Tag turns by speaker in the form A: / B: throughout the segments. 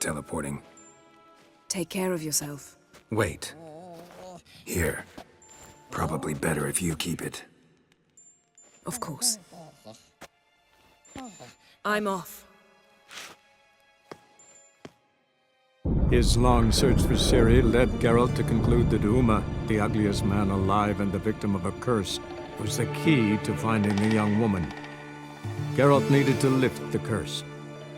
A: Teleporting.
B: Take care of yourself.
A: Wait. Here. Probably better if you keep it.
B: Of course. I'm off.
C: His long search for Ciri led Geralt to conclude that Uma, the ugliest man alive and the victim of a curse, was the key to finding the young woman. Geralt needed to lift the curse,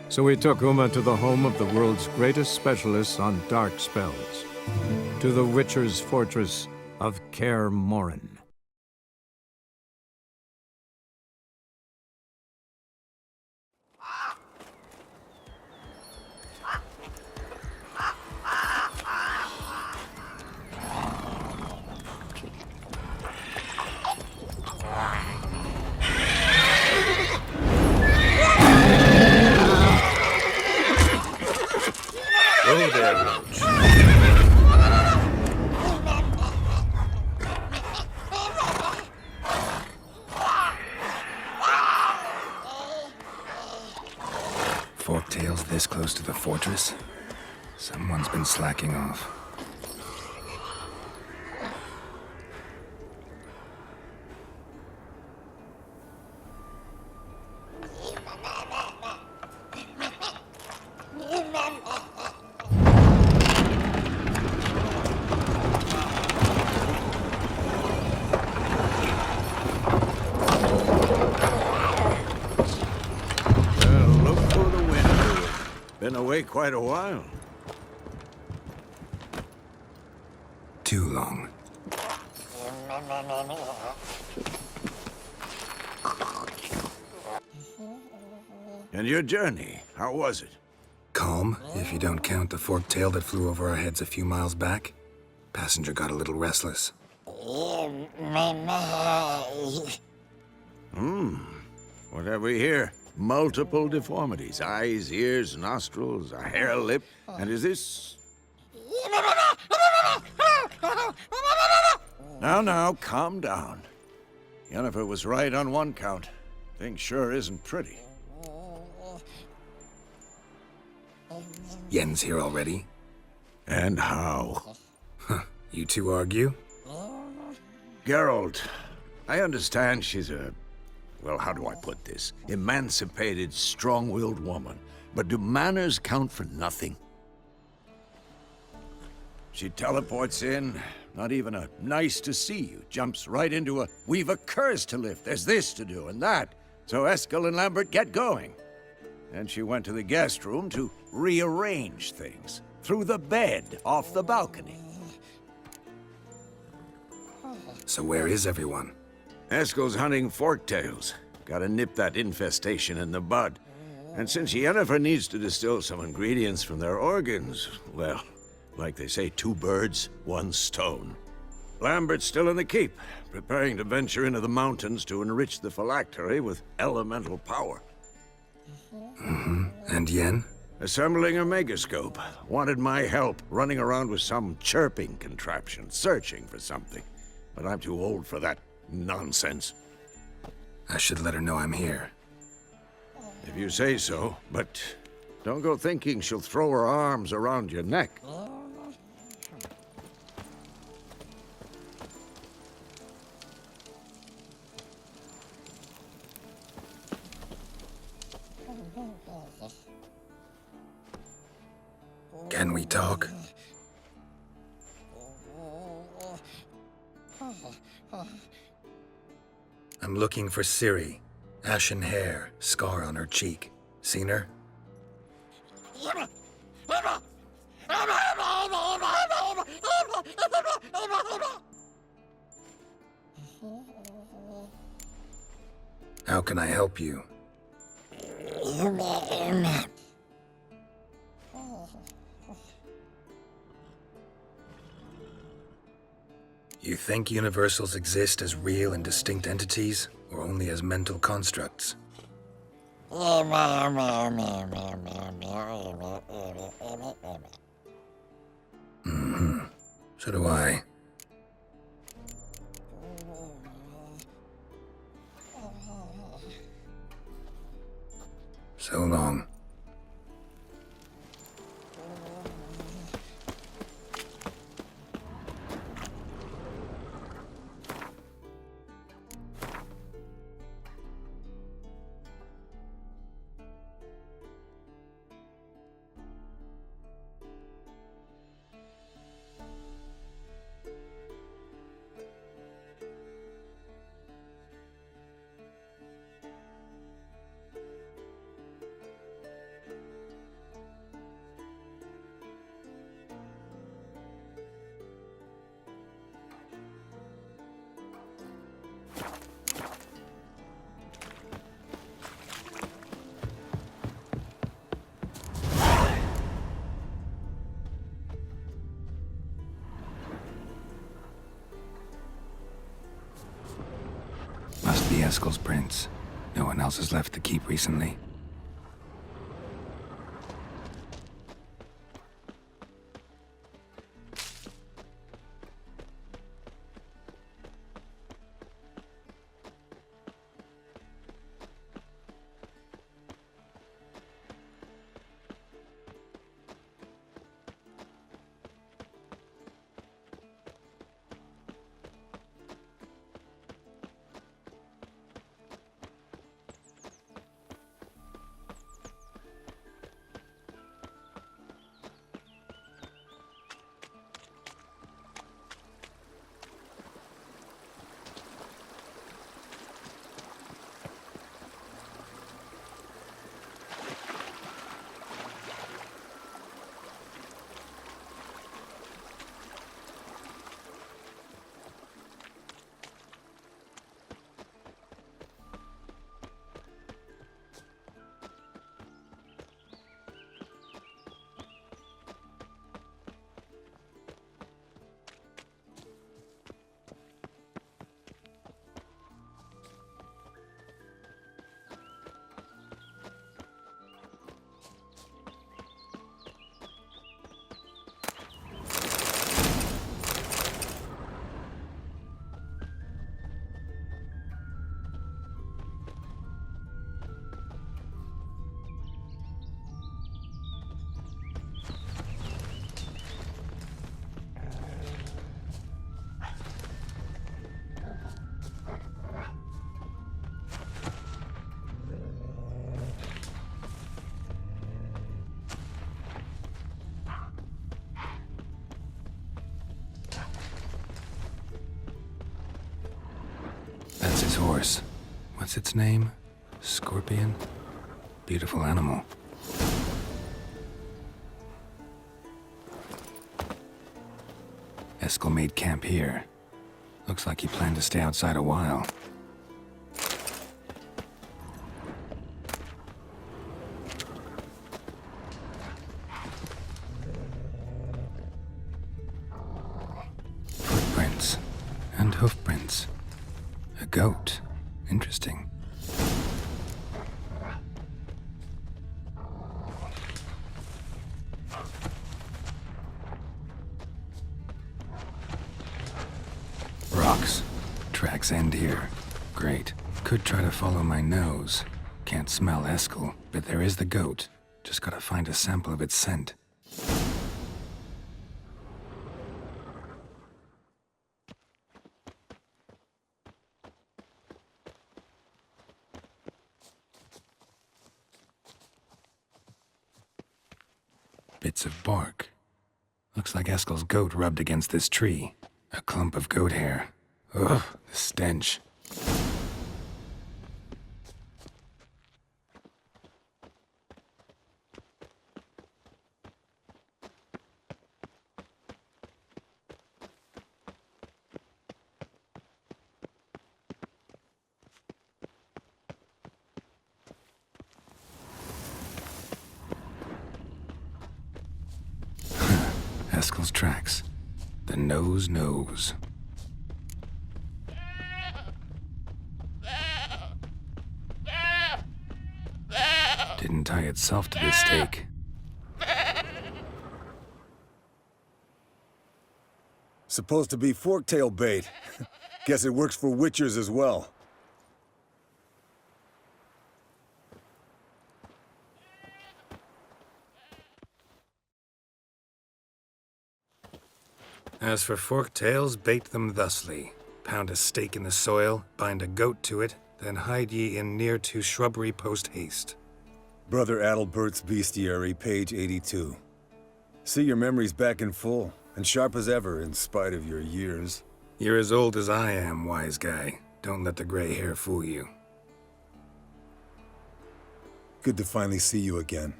C: so he took Uma to the home of the world's greatest specialists on dark spells, to the Witcher's fortress of Kaer Morhen.
A: Go there, Roach. Forktails this close to the fortress? Someone's been slacking off.
D: Been away quite a while.
A: Too long.
D: And your journey, how was it?
A: Calm, if you don't count the forktail that flew over our heads a few miles back. Passenger got a little restless.
D: What have we here? Multiple deformities. Eyes, ears, nostrils, a hair lip. And is this... Now, calm down. Yennefer was right on one count. Thing sure isn't pretty.
A: Yen's here already?
D: And how?
A: You two argue?
D: Geralt, I understand she's a... Well, how do I put this? Emancipated, strong-willed woman. But do manners count for nothing? She teleports in, not even a nice to see you, jumps right into a, we've a curse to lift, there's this to do and that. So Eskel and Lambert get going. Then she went to the guest room to rearrange things. Through the bed, off the balcony.
A: So where is everyone?
D: Eskel's hunting forktails. Gotta nip that infestation in the bud. And since Yennefer needs to distill some ingredients from their organs, well, like they say, 2 birds, 1 stone. Lambert's still in the keep, preparing to venture into the mountains to enrich the phylactery with elemental power.
A: And Yen?
D: Assembling a megascope. Wanted my help, running around with some chirping contraption, searching for something. But I'm too old for that nonsense.
A: I should let her know I'm here.
D: If you say so, but don't go thinking she'll throw her arms around your neck.
A: Can we talk? I'm looking for Ciri. Ashen hair, scar on her cheek. Seen her? How can I help you? You think universals exist as real and distinct entities, or only as mental constructs? So do I. So long. Eskel's prints. No one else has left the keep recently. That's his horse. What's its name? Scorpion? Beautiful animal. Eskel made camp here. Looks like he planned to stay outside a while. Footprints and hoofprints. A goat. Interesting. Rocks. Tracks end here. Great. Could try to follow my nose. Can't smell Eskel, but there is the goat. Just gotta find a sample of its scent. Bits of bark. Looks like Eskel's goat rubbed against this tree. A clump of goat hair. Ugh, the stench. Eskel's tracks. The nose knows. Didn't tie itself to this stake.
E: Supposed to be forktail bait. Guess it works for witchers as well.
A: As for forktails, bait them thusly. Pound a stake in the soil, bind a goat to it, then hide ye in near to shrubbery post haste.
E: Brother Adalbert's Bestiary, page 82. See your memories back in full, and sharp as ever in spite of your years.
A: You're as old as I am, wise guy. Don't let the gray hair fool you.
E: Good to finally see you again.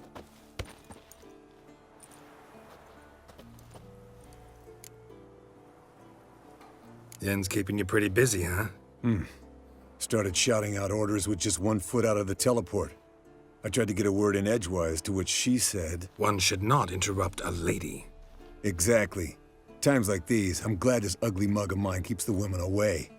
A: Yen's keeping you pretty busy, huh?
E: Started shouting out orders with just 1 foot out of the teleport. I tried to get a word in edgewise, to which she said...
A: One should not interrupt a lady.
E: Exactly. Times like these, I'm glad this ugly mug of mine keeps the women away.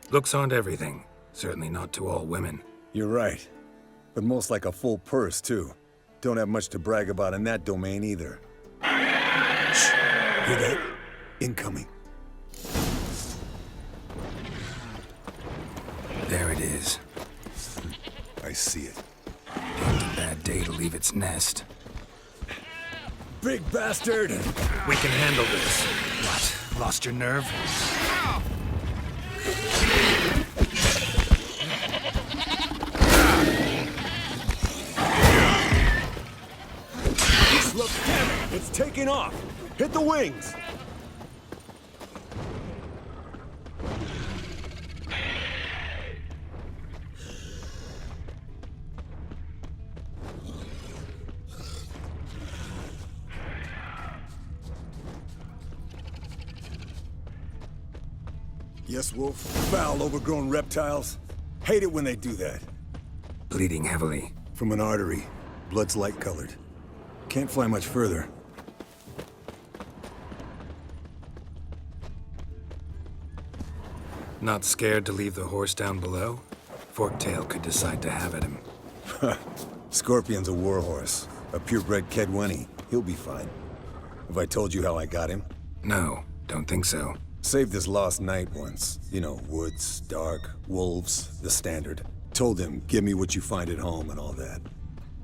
A: Looks aren't everything. Certainly not to all women.
E: You're right. But most like a full purse, too. Don't have much to brag about in that domain, either. Shh! Hear that? Incoming.
A: There it is.
E: I see it.
A: Ain't a bad day to leave its nest.
E: Big bastard!
A: We can handle this. What? Lost your nerve?
E: Look, damn it! It's taking off! Hit the wings! Yes, Wolf. Foul, overgrown reptiles. Hate it when they do that.
A: Bleeding heavily.
E: From an artery. Blood's light-colored. Can't fly much further.
A: Not scared to leave the horse down below? Forktail could decide to have at him.
E: Scorpion's a warhorse. A purebred Kedwenny. He'll be fine. Have I told you how I got him?
A: No, don't think so.
E: Saved his lost knight once. You know, woods, dark, wolves, the standard. Told him, give me what you find at home and all that.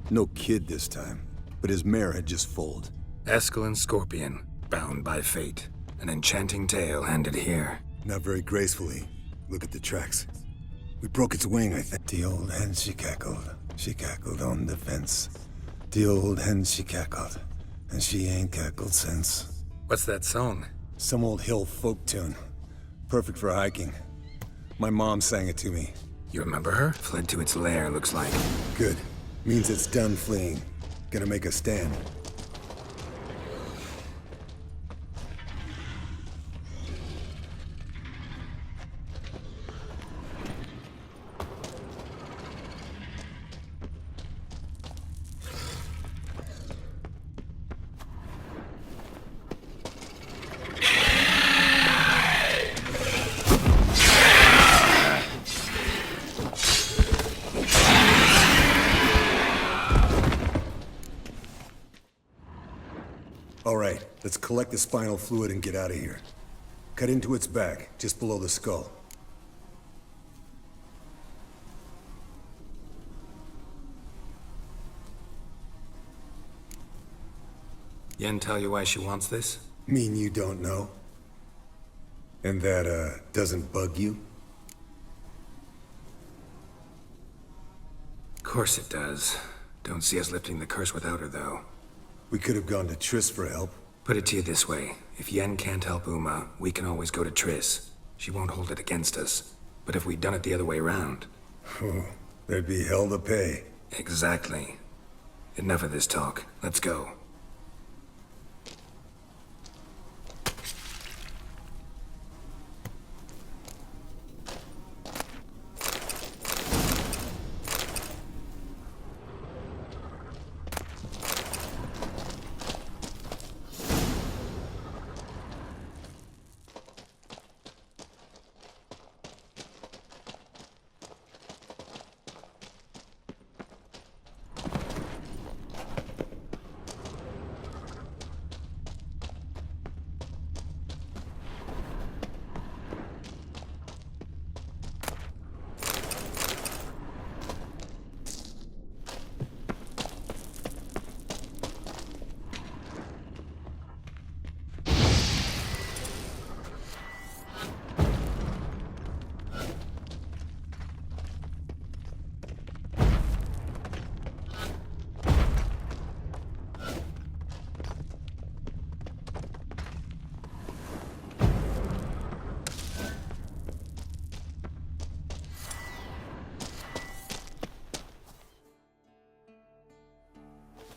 E: No kid this time, but his mare had just foaled.
A: Eskel and Scorpion, bound by fate. An enchanting tale handed here.
E: Not very gracefully. Look at the tracks. We broke its wing, I think. The old hen, she cackled. She cackled on the fence. The old hen, she cackled. And she ain't cackled since.
A: What's that song?
E: Some old hill folk tune. Perfect for hiking. My mom sang it to me.
A: You remember her? Fled to its lair, looks like.
E: Good. Means it's done fleeing. Gonna make a stand. All right, let's collect the spinal fluid and get out of here. Cut into its back, just below the skull.
A: Yen tell you why she wants this?
E: Mean you don't know? And that, doesn't bug you?
A: Of course it does. Don't see us lifting the curse without her, though.
E: We could have gone to Triss for help.
A: Put it to you this way. If Yen can't help Uma, we can always go to Triss. She won't hold it against us. But if we'd done it the other way around...
E: Oh, there'd be hell to pay.
A: Exactly. Enough of this talk. Let's go.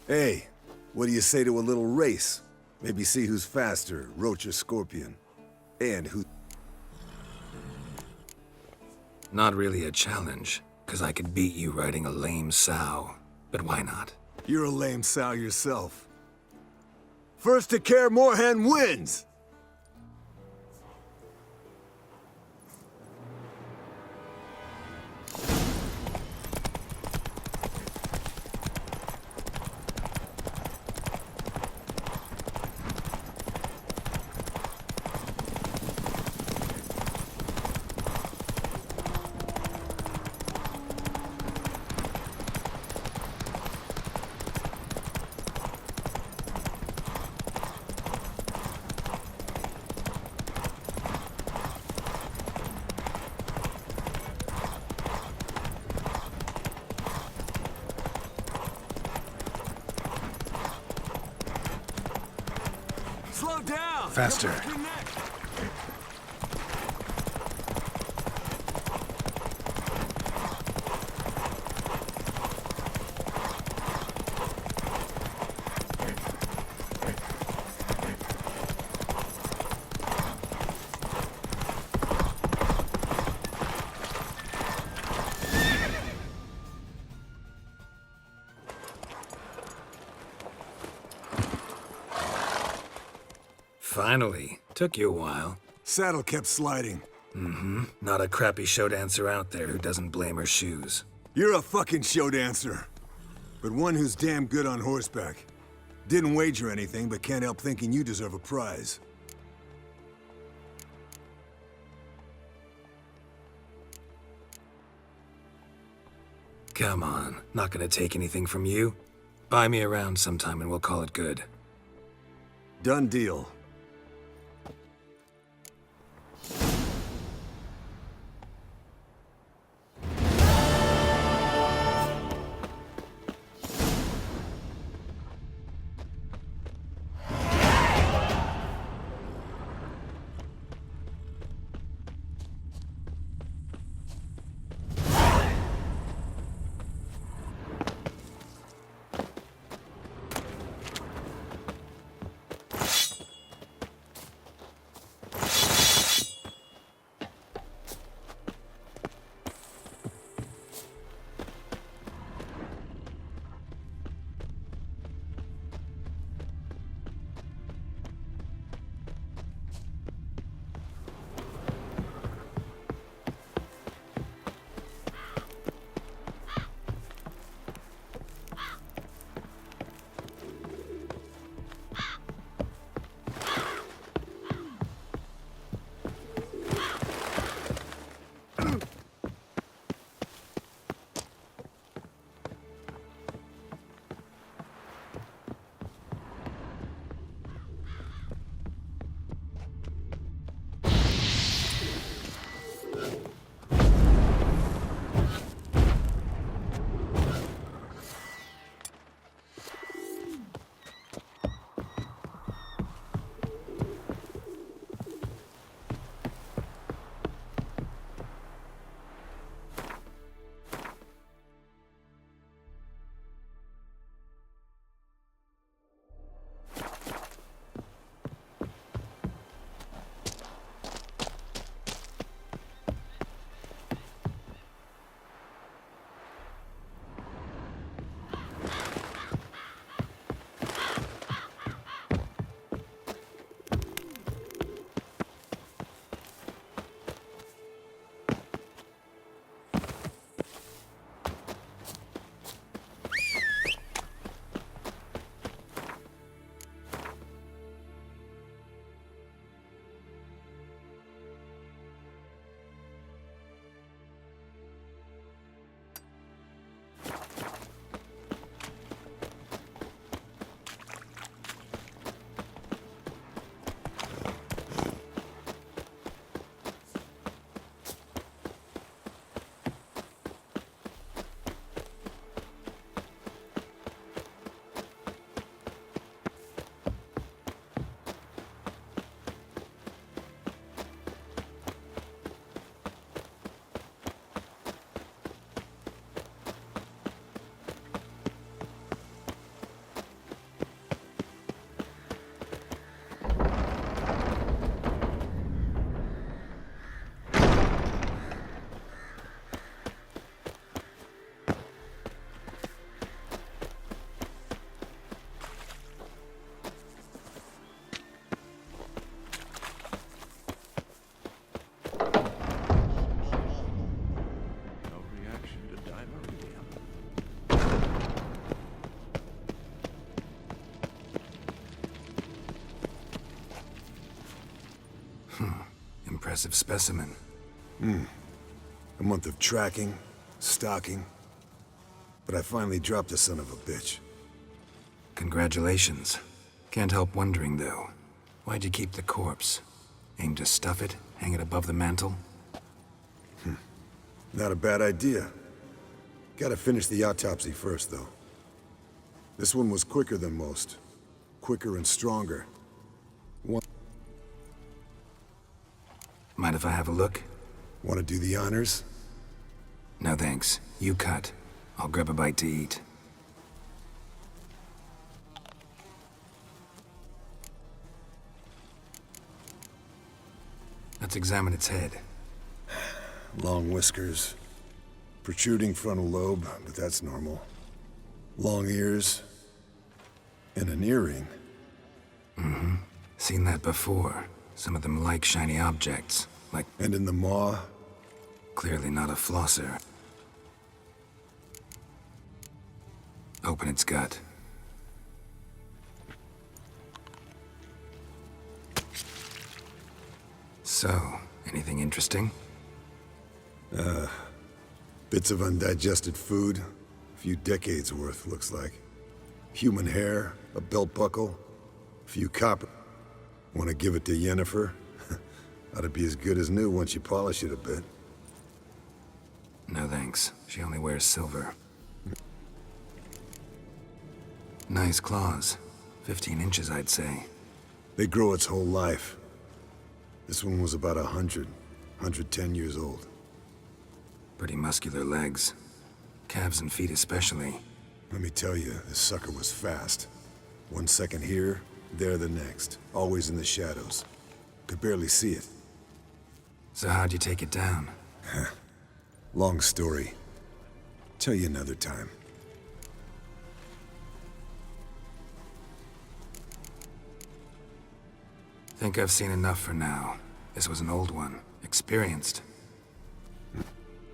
E: Hey, what do you say to a little race? Maybe see who's faster, Roach or Scorpion. And who...
A: Not really a challenge, because I could beat you riding a lame sow. But why not?
E: You're a lame sow yourself. First to Care Moorhen wins!
A: Faster. Finally. Took you a while.
E: Saddle kept sliding.
A: Not a crappy show dancer out there who doesn't blame her shoes.
E: You're a fucking show dancer. But one who's damn good on horseback. Didn't wager anything, but can't help thinking you deserve a prize.
A: Come on, not gonna take anything from you. Buy me around sometime and we'll call it good.
E: Done deal.
A: Impressive specimen.
E: A month of tracking, stalking. But I finally dropped the son of a bitch.
A: Congratulations. Can't help wondering, though. Why'd you keep the corpse? Aim to stuff it? Hang it above the mantle?
E: Not a bad idea. Gotta finish the autopsy first, though. This one was quicker than most. Quicker and stronger.
A: Mind if I have a look?
E: Want to do the honors?
A: No thanks. You cut. I'll grab a bite to eat. Let's examine its head.
E: Long whiskers. Protruding frontal lobe, but that's normal. Long ears. And an earring.
A: Seen that before. Some of them like shiny objects. Like,
E: And in the maw,
A: clearly not a flosser. Open its gut. So, anything interesting?
E: bits of undigested food. A few decades worth, looks like. Human hair, a belt buckle, a few copper. Want to give it to Yennefer? Ought to be as good as new once you polish it a bit.
A: No thanks. She only wears silver. Nice claws. 15 inches, I'd say.
E: They grow its whole life. This one was about 110 years old.
A: Pretty muscular legs. Calves and feet especially.
E: Let me tell you, this sucker was fast. 1 second here, there the next. Always in the shadows. Could barely see it.
A: So how'd you take it down?
E: Long story. Tell you another time.
A: Think I've seen enough for now. This was an old one. Experienced.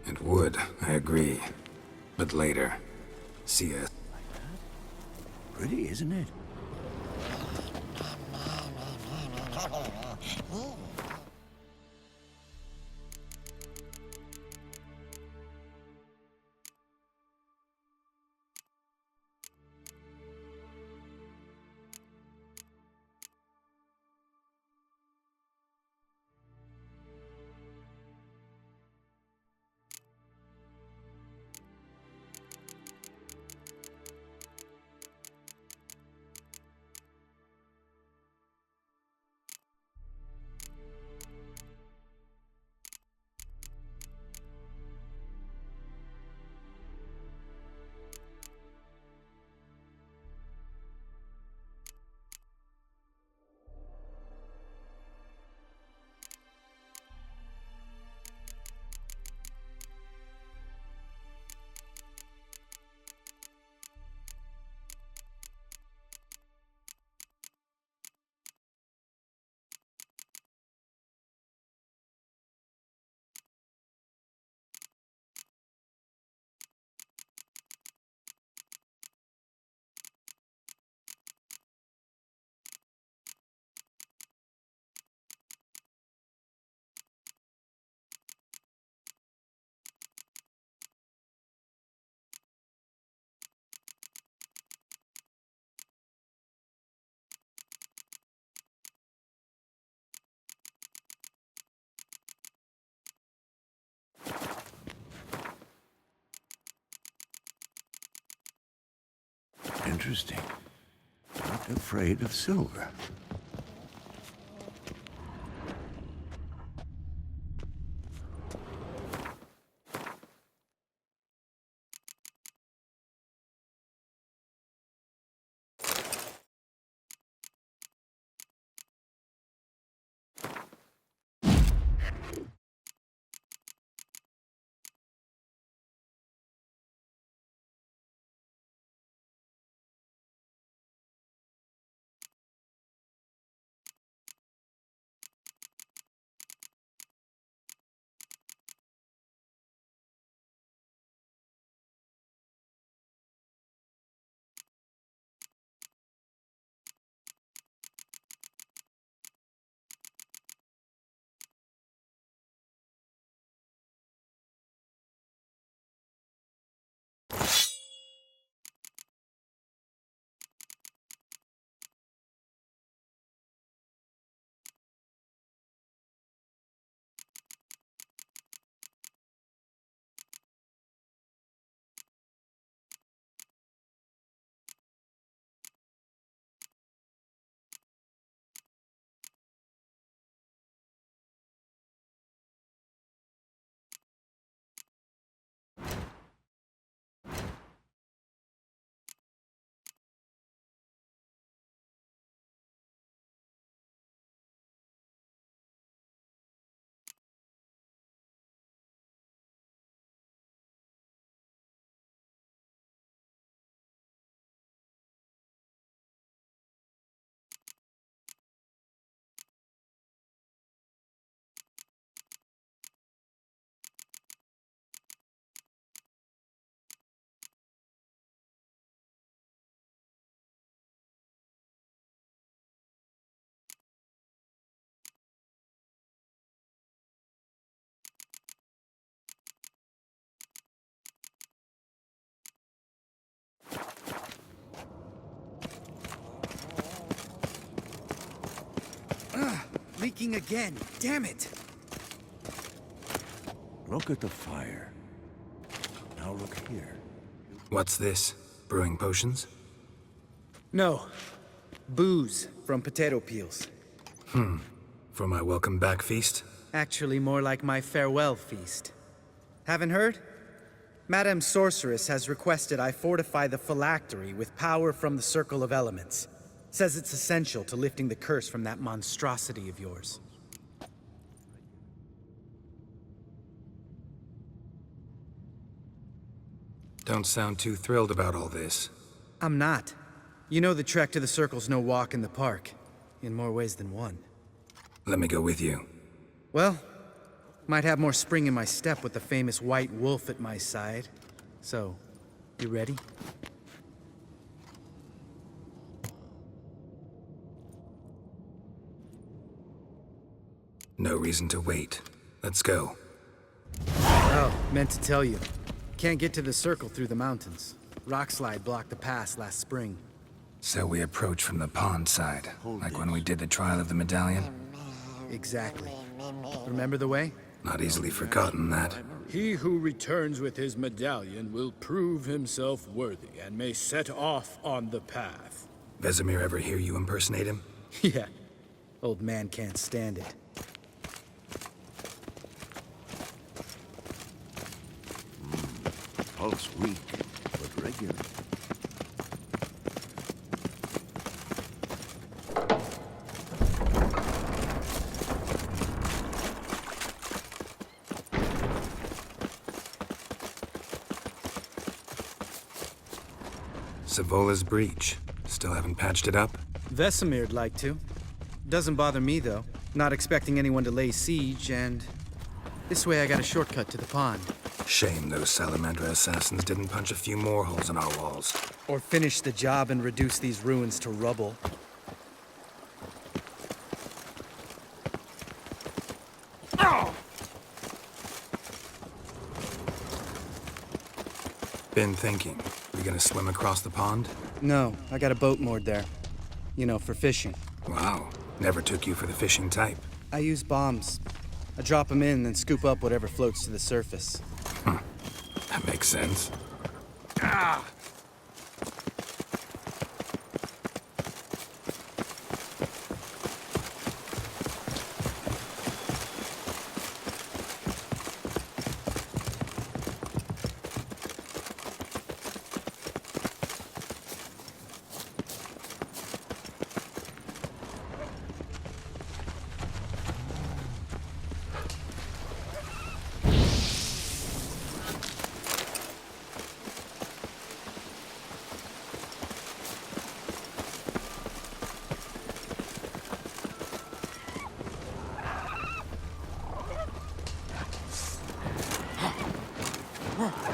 A: And wood, I agree. But later. See ya.
D: Pretty, isn't it? Interesting. Not afraid of silver.
F: leaking again. Damn it!
D: Look at the fire. Now look here.
A: What's this? Brewing potions?
F: No. Booze from potato peels.
A: For my welcome back feast?
F: Actually, more like my farewell feast. Haven't heard? Madame Sorceress has requested I fortify the phylactery with power from the Circle of Elements. Says it's essential to lifting the curse from that monstrosity of yours.
A: Don't sound too thrilled about all this.
F: I'm not. You know the trek to the Circle's no walk in the park. In more ways than one.
A: Let me go with you.
F: Well, might have more spring in my step with the famous white wolf at my side. So, you ready?
A: No reason to wait. Let's go.
F: Oh, meant to tell you. Can't get to the Circle through the mountains. Rockslide blocked the pass last spring.
A: So we approach from the pond side, like when we did the trial of the medallion?
F: Exactly. Remember the way?
A: Not easily forgotten, that.
G: He who returns with his medallion will prove himself worthy and may set off on the path.
A: Vesemir ever hear you impersonate him?
F: Yeah. Old man can't stand it.
D: Pulse weak, but regular.
A: Savola's breach. Still haven't patched it up?
F: Vesemir'd like to. Doesn't bother me, though. Not expecting anyone to lay siege, and... this way I got a shortcut to the pond.
A: Shame those Salamandra assassins didn't punch a few more holes in our walls.
F: Or finish the job and reduce these ruins to rubble.
A: Been thinking. We gonna swim across the pond?
F: No, I got a boat moored there. You know, for fishing.
A: Wow. Never took you for the fishing type.
F: I use bombs. I drop them in, then scoop up whatever floats to the surface.
A: That makes sense.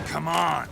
D: Come on!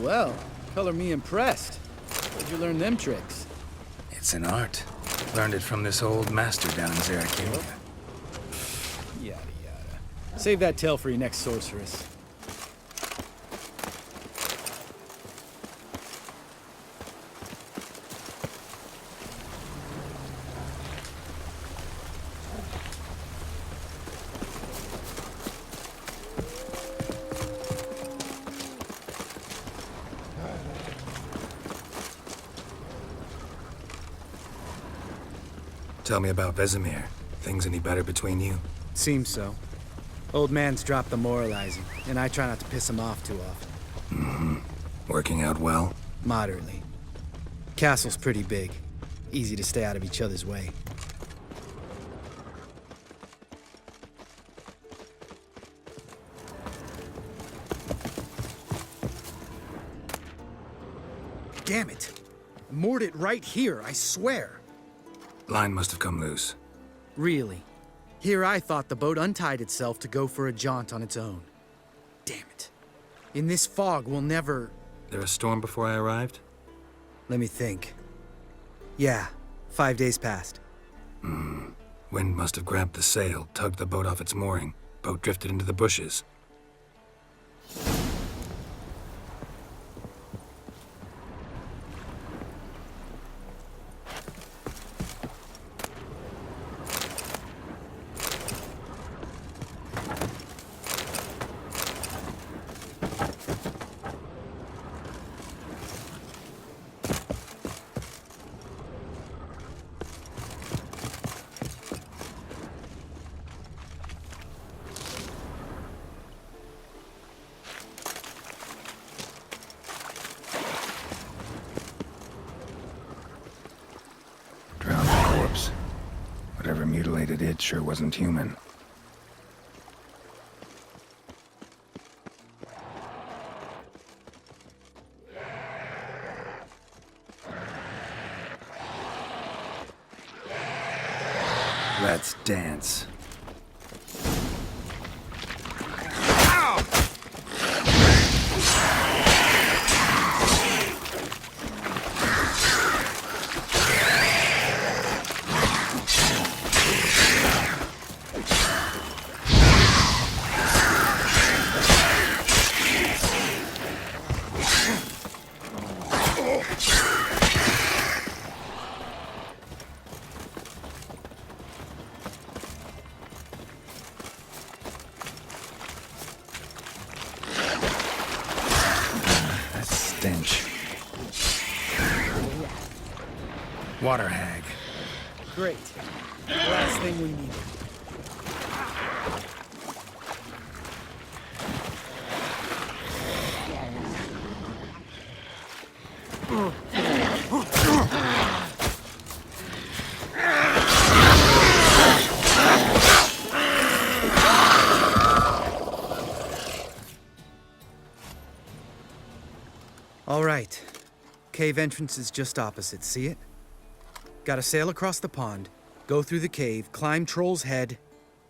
F: Well, color me impressed. Where'd you learn them tricks?
A: It's an art. Learned it from this old master down in Zarakia.
F: Yada yada. Save that tale for your next sorceress.
A: Tell me about Vesemir. Things any better between you?
F: Seems so. Old man's dropped the moralizing, and I try not to piss him off too often.
A: Working out well?
F: Moderately. Castle's pretty big. Easy to stay out of each other's way. Damn it! I moored it right here, I swear.
A: Line must have come loose.
F: Really? Here I thought the boat untied itself to go for a jaunt on its own. Damn it. In this fog, we'll never...
A: There a storm before I arrived?
F: Let me think. Yeah, 5 days passed.
A: Wind must have grabbed the sail, tugged the boat off its mooring. Boat drifted into the bushes. Whatever mutilated it sure wasn't human. Let's dance. Stench. Water hag.
F: Great. Last thing we needed. All right. Cave entrance is just opposite, see it? Gotta sail across the pond, go through the cave, climb Troll's Head,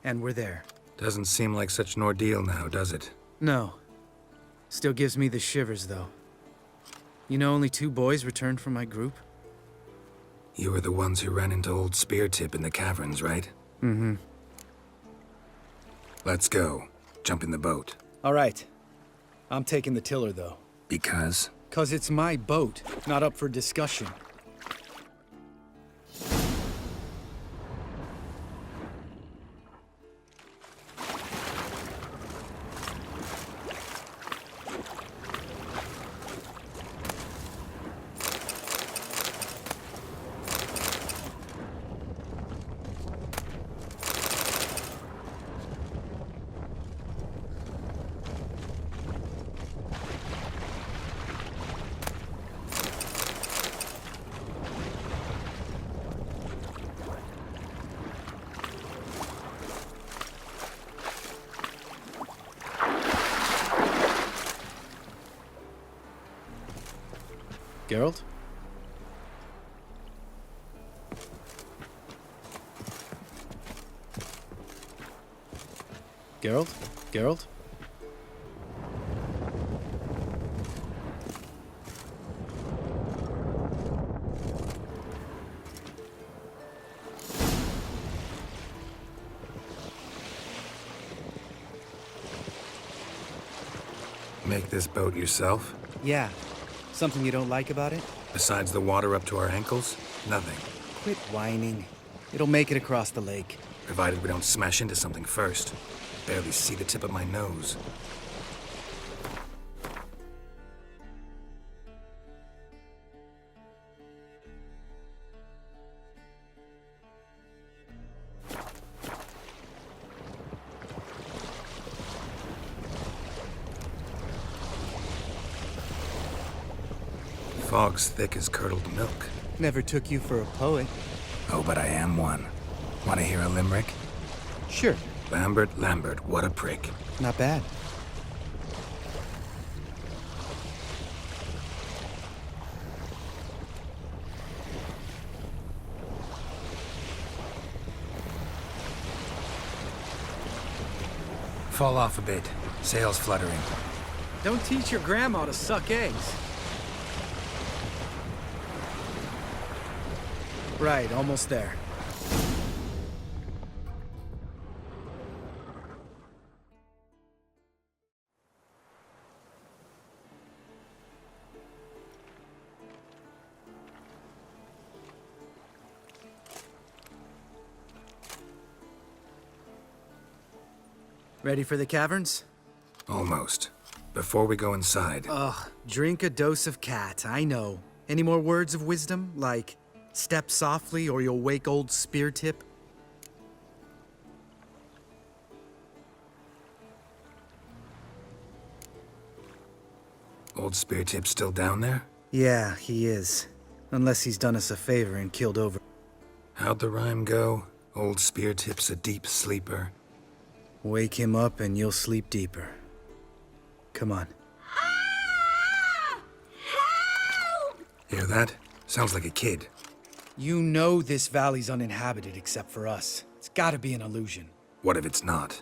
F: and we're there.
A: Doesn't seem like such an ordeal now, does it?
F: No. Still gives me the shivers, though. You know only 2 boys returned from my group?
A: You were the ones who ran into old Speartip in the caverns, right?
F: Mm-hmm.
A: Let's go. Jump in the boat.
F: All right. I'm taking the tiller, though.
A: Because?
F: 'Cause it's my boat, not up for discussion. Geralt? Geralt? Geralt?
A: Make this boat yourself?
F: Yeah. Something you don't like about it?
A: Besides the water up to our ankles? Nothing.
F: Quit whining. It'll make it across the lake.
A: Provided we don't smash into something first. Barely see the tip of my nose. Fog's thick as curdled milk.
F: Never took you for a poet.
A: Oh, but I am one. Want to hear a limerick?
F: Sure.
A: Lambert, what a prick.
F: Not bad.
A: Fall off a bit. Sails fluttering.
F: Don't teach your grandma to suck eggs. Right, almost there. Ready for the caverns?
A: Almost. Before we go inside,
F: Ugh, drink a dose of cat, I know. Any more words of wisdom, like step softly or you'll wake old spear tip?
A: old spear tip still down there?
F: Yeah, he is. Unless he's done us a favor and killed over.
A: How'd the rhyme go? Old spear tip's a deep sleeper.
F: Wake him up and you'll sleep deeper. Come on.
A: Hear that? Sounds like a kid.
F: You know this valley's uninhabited except for us. It's gotta be an illusion.
A: What if it's not?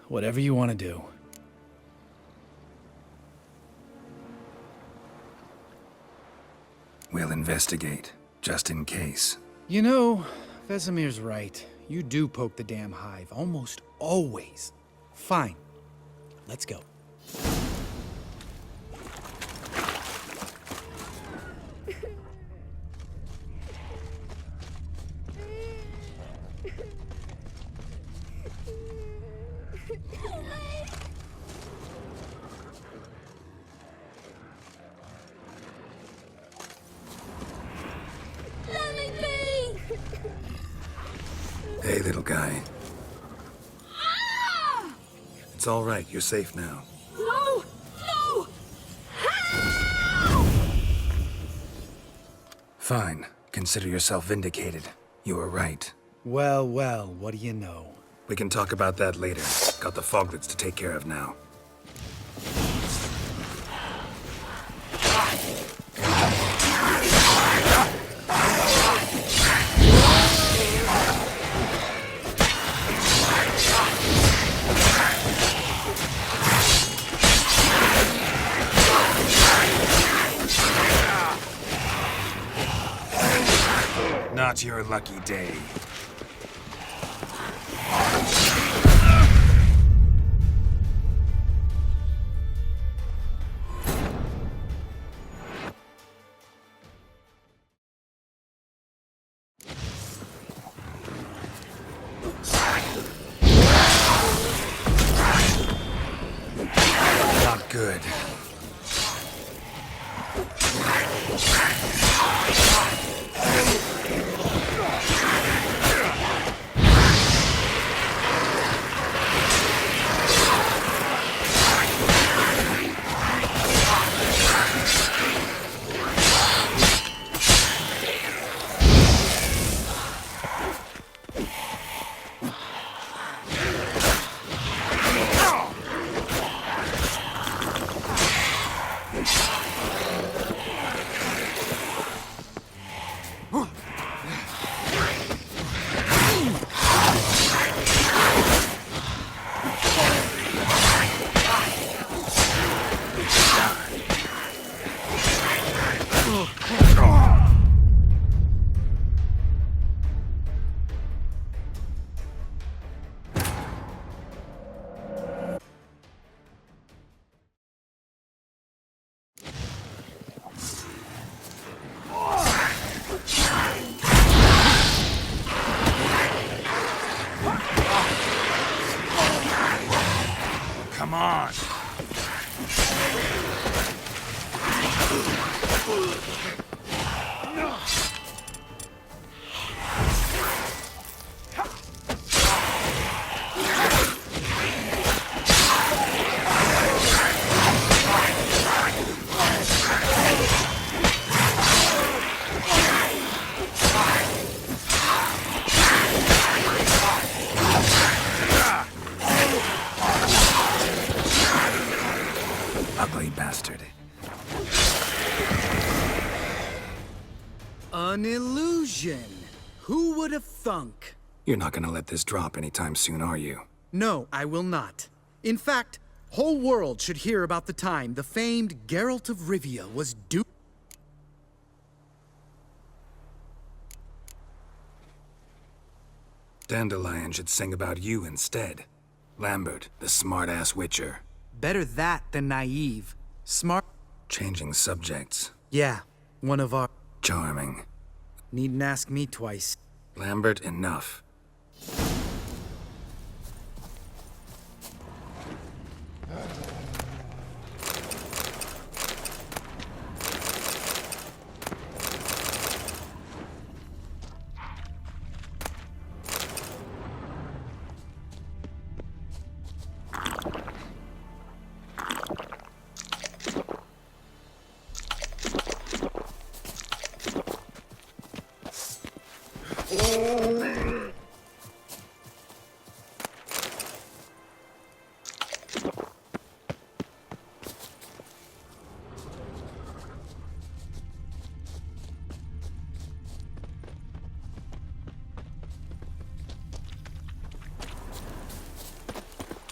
F: Whatever you want to do.
A: We'll investigate, just in case.
F: You know, Vesemir's right. You do poke the damn hive, almost always. Fine. Let's go.
A: Hey, little guy. It's all right. You're safe now.
B: No! No!
A: Fine. Consider yourself vindicated. You were right.
F: Well, well, what do you know?
A: We can talk about that later. Got the foglets to take care of now. Not your lucky day. Not good.
F: Vision! Who would have thunk?
A: You're not gonna let this drop anytime soon, are you?
F: No, I will not. In fact, whole world should hear about the time the famed Geralt of Rivia was duped.
A: Dandelion should sing about you instead. Lambert, the smart-ass witcher.
F: Better that than naive. Smart.
A: Changing subjects.
F: Yeah, one of our.
A: Charming.
F: Needn't ask me twice.
A: Lambert, enough.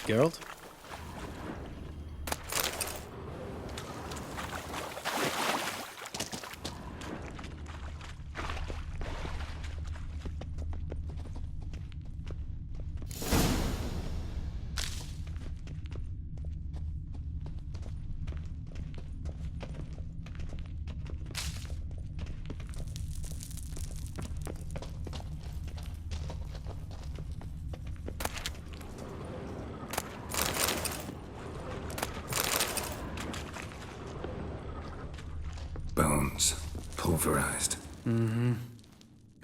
F: Geralt?
A: Bones. Pulverized.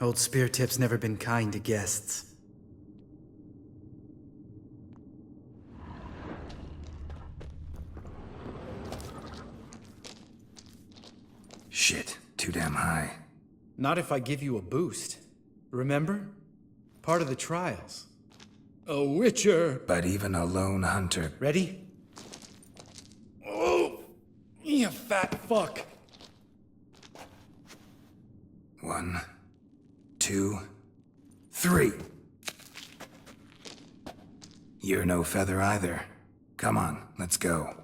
F: Old Spear Tip's never been kind to guests.
A: Shit. Too damn high.
F: Not if I give you a boost. Remember? Part of the trials.
G: A witcher.
A: But even a lone hunter...
F: Ready? Oh! You fat fuck!
A: 1, 2, 3. You're no feather either. Come on, let's go.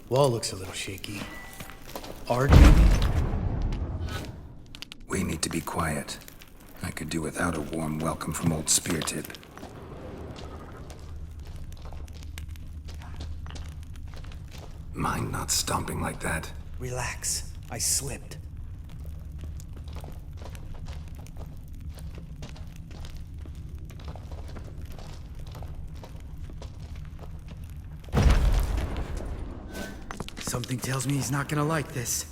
F: Wall looks a little shaky. Art, maybe?
A: We need to be quiet. I could do without a warm welcome from old Spear Tip. Mind not stomping like that.
F: Relax. I slipped. Something tells me he's not gonna like this.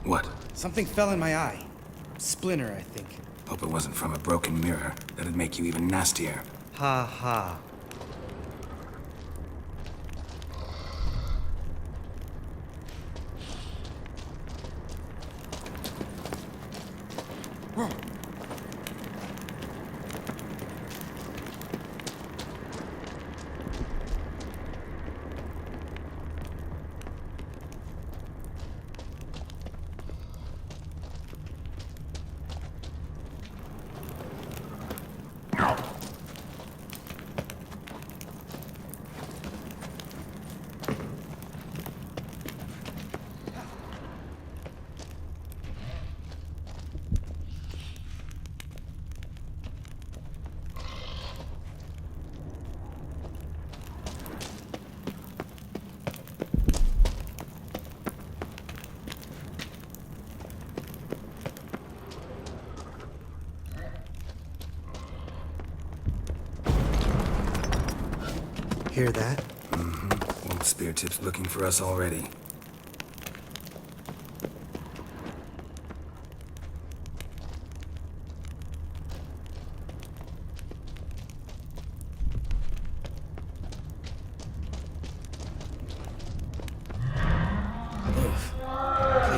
A: What?
F: Something fell in my eye. Splinter, I think.
A: Hope it wasn't from a broken mirror. That'd make you even nastier.
F: Ha ha. Hear that?
A: Old Spear Tip's looking for us already.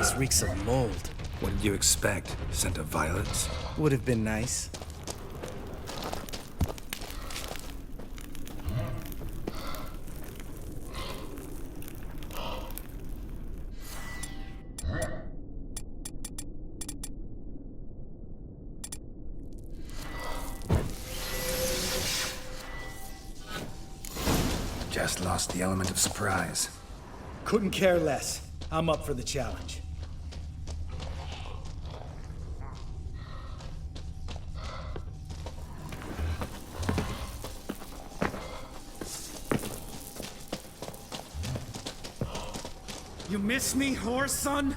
F: place reeks of mold.
A: What did you expect? Scent of violets?
F: Would have been nice.
A: Just lost the element of surprise.
F: Couldn't care less. I'm up for the challenge. You miss me, horse son?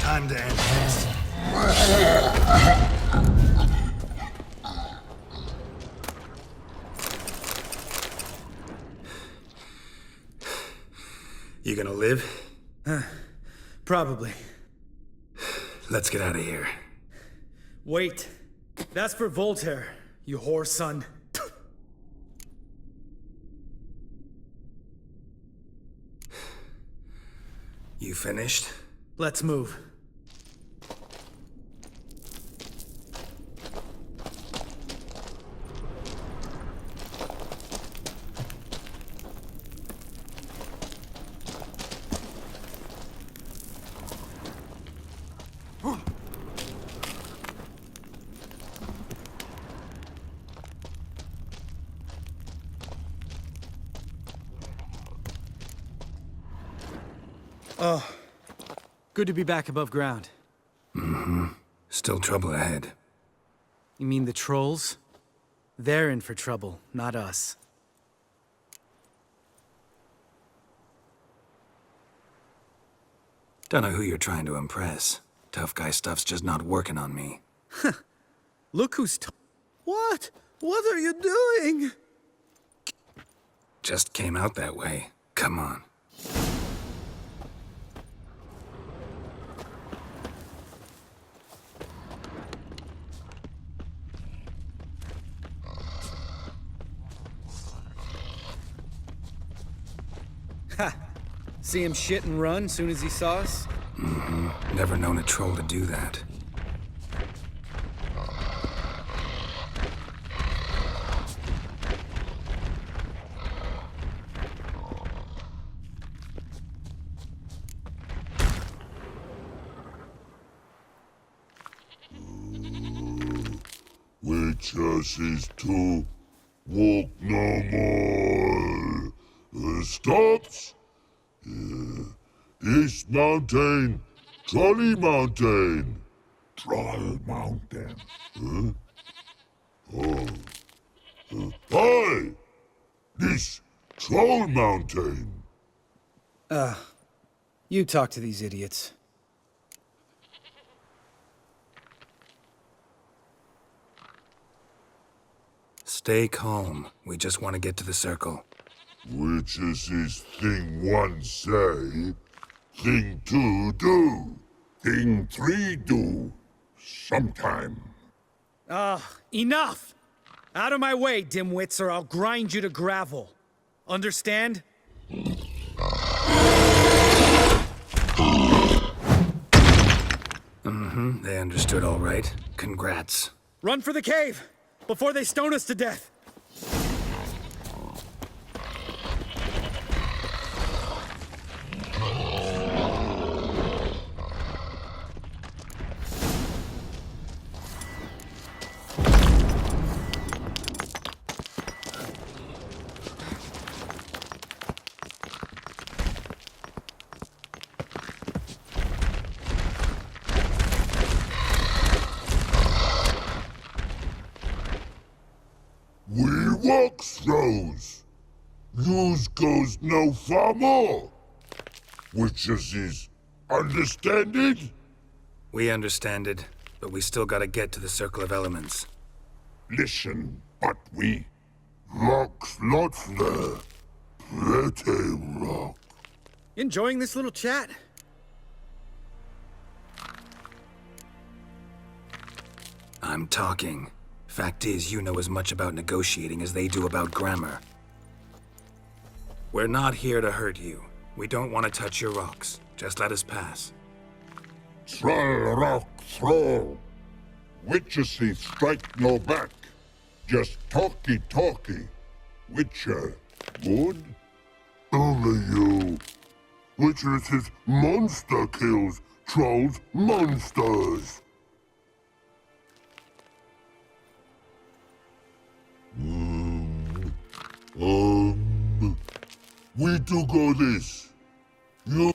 A: Time to end this. You gonna live?
F: Probably.
A: Let's get out of here.
F: Wait. That's for Voltaire, you whore son.
A: You finished?
F: Let's move. Oh, good to be back above ground.
A: Still trouble ahead.
F: You mean the trolls? They're in for trouble, not us.
A: Don't know who you're trying to impress. Tough guy stuff's just not working on me.
F: Look who's What? What are you doing?
A: Just came out that way. Come on.
F: Ha! See him shit and run soon as he saw us?
A: Never known a troll to do that.
H: Witches is to walk no more. Stops. East Mountain, Trolley Mountain. Troll Mountain. Hi! This Troll Mountain.
F: You talk to these idiots.
A: Stay calm. We just want to get to the circle.
H: Witches is thing one say, thing two do, thing three do, sometime.
F: Enough! Out of my way, dimwits, or I'll grind you to gravel. Understand?
A: They understood all right. Congrats.
F: Run for the cave! Before they stone us to death!
H: We walk throws. Use goes no far more. Which is understand it?
A: We understand it, but we still gotta get to the Circle of Elements.
H: Listen, but we rocks lot there. Pretty rock.
F: Enjoying this little chat?
A: I'm talking. Fact is, you know as much about negotiating as they do about grammar. We're not here to hurt you. We don't want to touch your rocks. Just let us pass.
H: Troll rock throw. Witches strike no back. Just talky. Witcher, good? Only you. Witches is monster kills. Trolls, monsters. We do go this. You...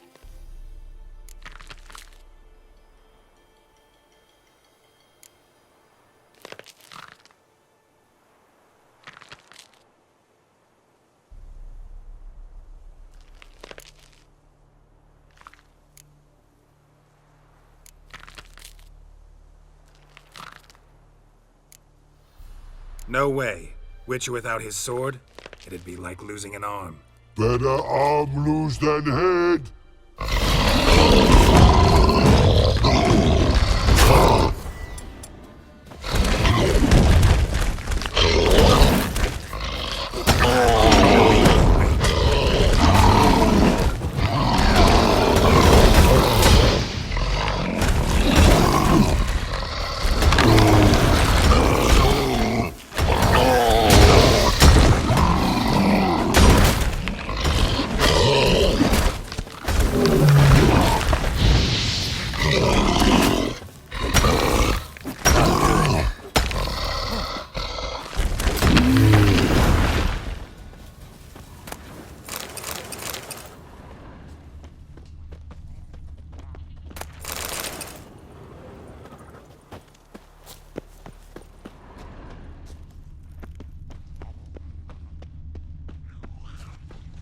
A: No way. Witcher without his sword? It'd be like losing an arm.
H: Better arm lose than head.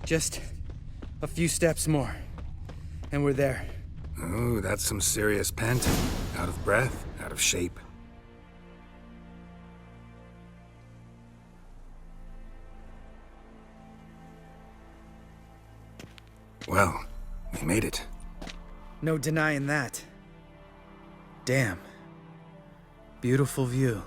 F: Just a few steps more, and we're there.
A: Ooh, that's some serious panting. Out of breath, out of shape. Well, we made it.
F: No denying that. Damn. Beautiful view.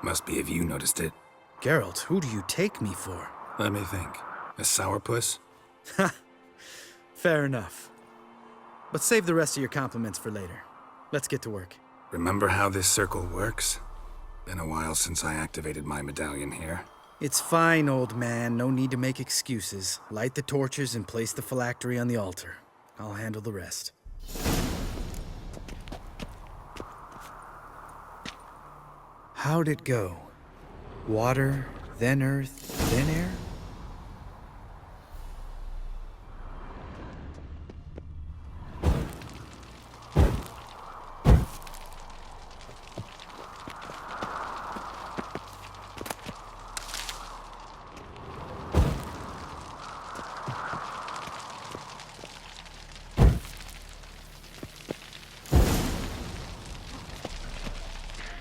A: Must be if you noticed it.
F: Geralt, who do you take me for?
A: Let me think. A sourpuss?
F: Ha! Fair enough. But save the rest of your compliments for later. Let's get to work.
A: Remember how this circle works? Been a while since I activated my medallion here.
F: It's fine, old man. No need to make excuses. Light the torches and place the phylactery on the altar. I'll handle the rest. How'd it go? Water, then earth, then air?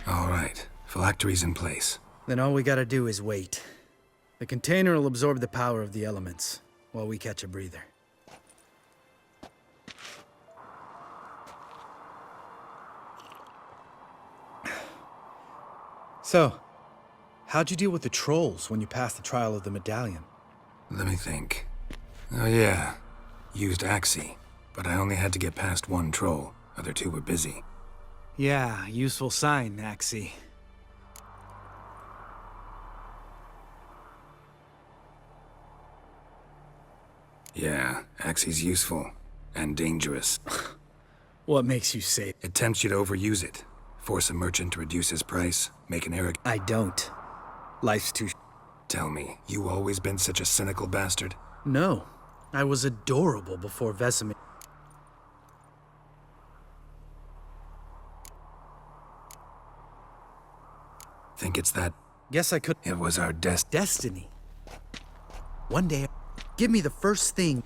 A: All right. Phylactery's in place.
F: Then all we gotta do is wait. The container will absorb the power of the elements, while we catch a breather. So, how'd you deal with the trolls when you passed the trial of the medallion?
A: Let me think. Oh yeah. Used Axie, but I only had to get past one troll. Other two were busy.
F: Yeah, useful sign, Axie.
A: Yeah, Axie's useful. And dangerous.
F: What makes you say
A: It tempts you to overuse it. Force a merchant to reduce his price, make an arrogant...
F: I don't? Life's too...
A: Tell me, you always been such a cynical bastard?
F: No, I was adorable before Vesemir.
A: Think it's that?
F: Guess I could.
A: It was our
F: Destiny. One day, give me the first thing.